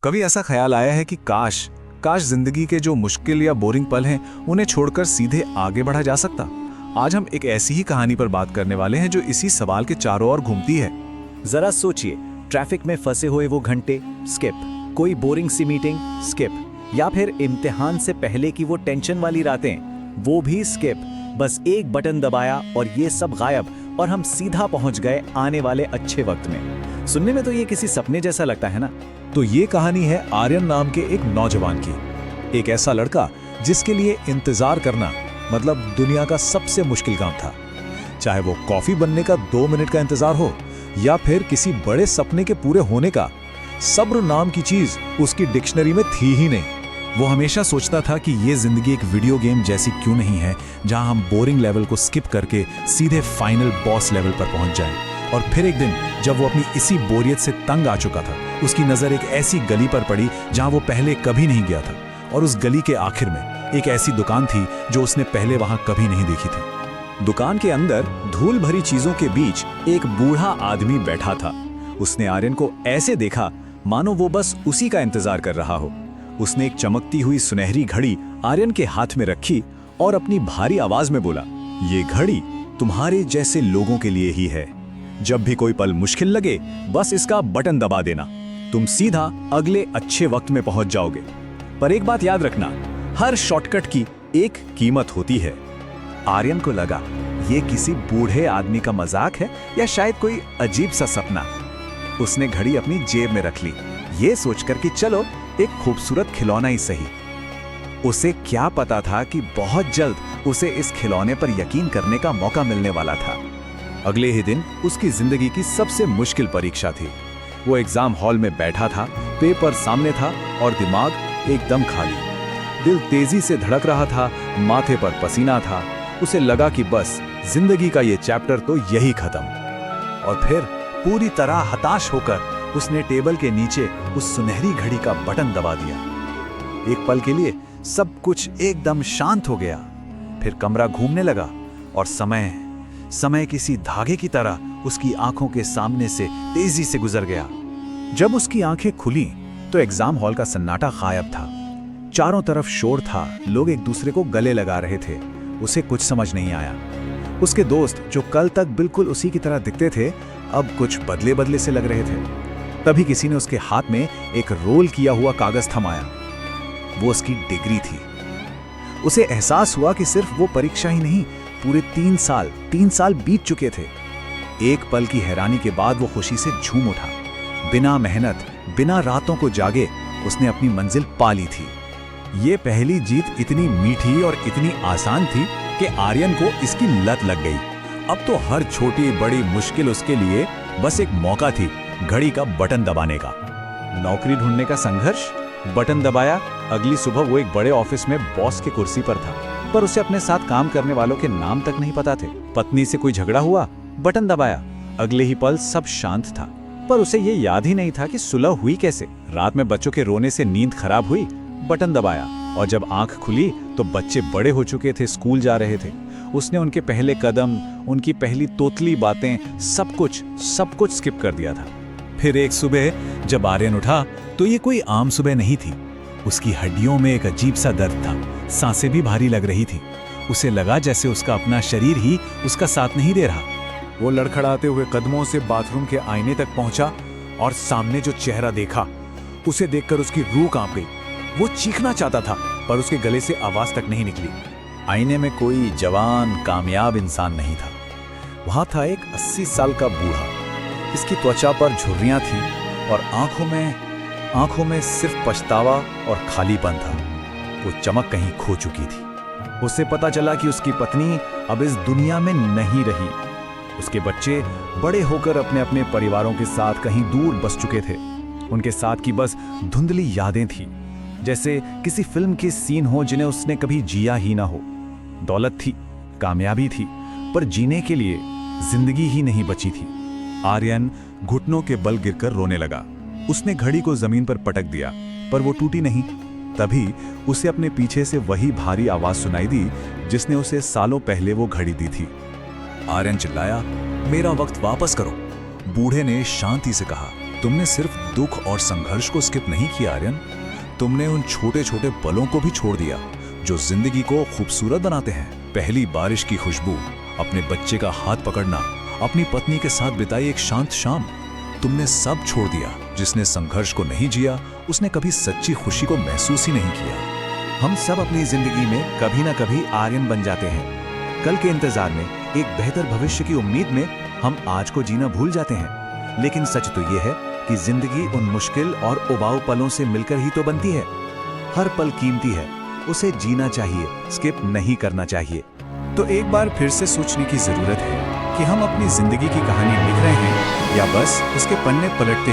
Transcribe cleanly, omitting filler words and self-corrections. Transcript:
कभी ऐसा ख्याल आया है कि काश काश जिंदगी के जो मुश्किल या बोरिंग पल हैं उन्हें छोड़कर सीधे आगे बढ़ा जा सकता। आज हम एक ऐसी ही कहानी पर बात करने वाले हैं जो इसी सवाल के चारों ओर घूमती है। जरा सोचिए, ट्रैफिक में फंसे हुए वो घंटे स्किप, कोई बोरिंग सी मीटिंग स्किप, या फिर इम्तिहान से पहले की वो टेंशन वाली रातें वो भी स्किप। बस एक बटन दबाया और ये सब गायब, और हम सीधा पहुंच गए आने वाले अच्छे वक्त में। सुनने में तो ये किसी सपने जैसा लगता है ना। तो ये कहानी है आर्यन नाम के एक नौजवान की। एक ऐसा लड़का जिसके लिए इंतजार करना मतलब दुनिया का सबसे मुश्किल काम था। चाहे वो कॉफी बनने का 2 मिनट का इंतजार हो या फिर किसी बड़े सपने के पूरे होने का, सब्र नाम की चीज उसकी डिक्शनरी में थी ही नहीं। वो हमेशा सोचता था कि ये जिंदगी एक वीडियो गेम जैसी क्यों नहीं है, जहां हम बोरिंग लेवल को स्किप करके सीधे फाइनल बॉस लेवल पर पहुंच जाएं। और फिर एक दिन जब वो अपनी इसी बोरियत से तंग आ चुका था, उसकी नजर एक ऐसी गली पर पड़ी जहां वो पहले कभी नहीं गया था। और उस गली के आखिर में एक ऐसी दुकान थी जो उसने पहले वहां कभी नहीं देखी थी। दुकान के अंदर धूल भरी चीजों के बीच एक बूढ़ा आदमी बैठा था। उसने आर्यन को ऐसे देखा मानो वो बस उसी का इंतजार कर रहा हो। उसने एक चमकती हुई सुनहरी घड़ी आर्यन के हाथ में रखी और अपनी भारी आवाज में बोला, ये घड़ी तुम्हारे जैसे लोगों के लिए ही है। जब भी कोई पल मुश्किल लगे बस इसका बटन दबा देना, तुम सीधा अगले अच्छे वक्त में पहुंच जाओगे। पर एक बात याद रखना, हर शॉर्टकट की एक कीमत होती है। आर्यन को लगा ये किसी बूढ़े आदमी का मजाक है या शायद कोई अजीब सा सपना। उसने घड़ी अपनी जेब में रख ली, ये सोचकर कि चलो एक खूबसूरत खिलौना ही सही। उसे क्या पता था कि बहुत जल्द उसे इस खिलौने पर यकीन करने का मौका मिलने वाला था। अगले ही दिन उसकी जिंदगी की सबसे मुश्किल परीक्षा थी। वो एग्जाम हॉल में बैठा था, पेपर सामने था और दिमाग एकदम खाली। दिल तेजी से धड़क रहा था, माथे पर पसीना था। उसे लगा कि बस जिंदगी का ये चैप्टर तो यही खत्म। और फिर पूरी तरह हताश होकर उसने टेबल के नीचे उस सुनहरी घड़ी का बटन दबा दिया। एक पल के लिए सब कुछ एकदम शांत हो गया। फिर कमरा घूमने लगा और समय किसी धागे की तरह उसकी आंखों के सामने से तेजी से गुजर गया। जब उसकी आंखें खुली तो एग्जाम हॉल का सन्नाटा गायब था। चारों तरफ शोर था, लोग एक दूसरे को गले लगा रहे थे। उसे कुछ समझ नहीं आया। उसके दोस्त जो कल तक बिल्कुल उसी की तरह दिखते थे, अब कुछ बदले बदले से लग रहे थे। तभी किसी ने उसके हाथ में एक रोल किया हुआ कागज थमाया। वो उसकी डिग्री थी। उसे एहसास हुआ कि सिर्फ वो परीक्षा ही नहीं, पूरे 3 साल बीत चुके थे। एक पल की हैरानी के बाद वो खुशी से झूम उठा। बिना मेहनत, बिना रातों को जागे उसने अपनी मंजिल पा ली थी। ये पहली जीत इतनी मीठी और इतनी आसान थी कि आर्यन को इसकी लत लग गई। अब तो हर छोटी बड़ी मुश्किल उसके लिए बस एक मौका थी, घड़ी का बटन दबाने का। नौकरी ढूंढने का संघर्ष, बटन दबाया। अगली सुबह वो एक बड़े ऑफिस में बॉस की कुर्सी पर था, पर उसे अपने साथ काम करने वालों के नाम तक नहीं पता थे। पत्नी से कोई झगड़ा हुआ, बटन दबाया। अगले ही पल सब शांत था, पर उसे ये याद ही नहीं था कि सुलह हुई कैसे। रात में बच्चों के रोने से नींद खराब हुई, बटन दबाया। और जब आंख खुली तो बच्चे बड़े हो चुके थे, स्कूल जा रहे थे। उसने उनके पहले कदम, उनकी पहली तोतली बातें, सब कुछ स्किप कर दिया था। फिर एक सुबह जब आर्यन उठा तो ये कोई आम सुबह नहीं थी। उसकी हड्डियों में एक अजीब सा दर्द था, सांसें भी भारी लग रही थी। उसे लगा जैसे उसका अपना शरीर ही उसका साथ नहीं दे रहा। वो लड़खड़ाते हुए कदमों से बाथरूम के आईने तक पहुंचा और सामने जो चेहरा देखा, उसे देखकर उसकी रूह कांप गई। वो चीखना चाहता था पर उसके गले से आवाज तक नहीं निकली। आईने में कोई जवान कामयाब इंसान नहीं था। वहां था एक 80 साल का बूढ़ा। इसकी त्वचा पर झुर्रियां थी और आंखों में सिर्फ पछतावा और खालीपन था। वो चमक कहीं खो चुकी थी। उसे पता चला कि उसकी पत्नी अब इस दुनिया में नहीं रही। उसके बच्चे बड़े होकर अपने अपने परिवारों के साथ कहीं दूर बस चुके थे। उनके साथ की बस धुंधली यादें थी, जैसे किसी फिल्म के सीन हो जिन्हें उसने कभी जिया ही ना हो। दौलत थी, कामयाबी थी, पर जीने के लिए जिंदगी ही नहीं बची थी। आर्यन घुटनों के बल गिरकर रोने लगा। उसने घड़ी को जमीन पर पटक दिया, पर वो टूटी नहीं। तभी उसे अपने पीछे से वही भारी आवाज सुनाई दी जिसने उसे सालों पहले वो घड़ी दी थी। आर्यन चिल्लाया, मेरा वक्त वापस करो। बूढ़े ने शांति से कहा, तुमने सिर्फ दुख और संघर्ष को स्किप नहीं किया आर्यन, तुमने उन छोटे छोटे पलों को भी छोड़ दिया जो जिंदगी को खूबसूरत बनाते हैं। पहली बारिश की खुशबू, अपने बच्चे का हाथ पकड़ना, अपनी पत्नी के साथ बिताई एक शांत शाम, तुमने सब छोड़ दिया। जिसने संघर्ष को नहीं जिया उसने कभी सच्ची खुशी को महसूस ही नहीं किया। हम सब अपनी जिंदगी में कभी ना कभी आर्यन बन जाते हैं। कल के इंतजार में, एक बेहतर भविष्य की उम्मीद में हम आज को जीना भूल जाते हैं। लेकिन सच तो ये है कि जिंदगी उन मुश्किल और उबाऊ पलों से मिलकर ही तो बनती है। हर पल कीमती है, उसे जीना चाहिए, स्किप नहीं करना चाहिए। तो एक बार फिर से सोचने की जरूरत है कि हम अपनी जिंदगी की कहानी लिख रहे हैं या बस उसके पन्ने पलटते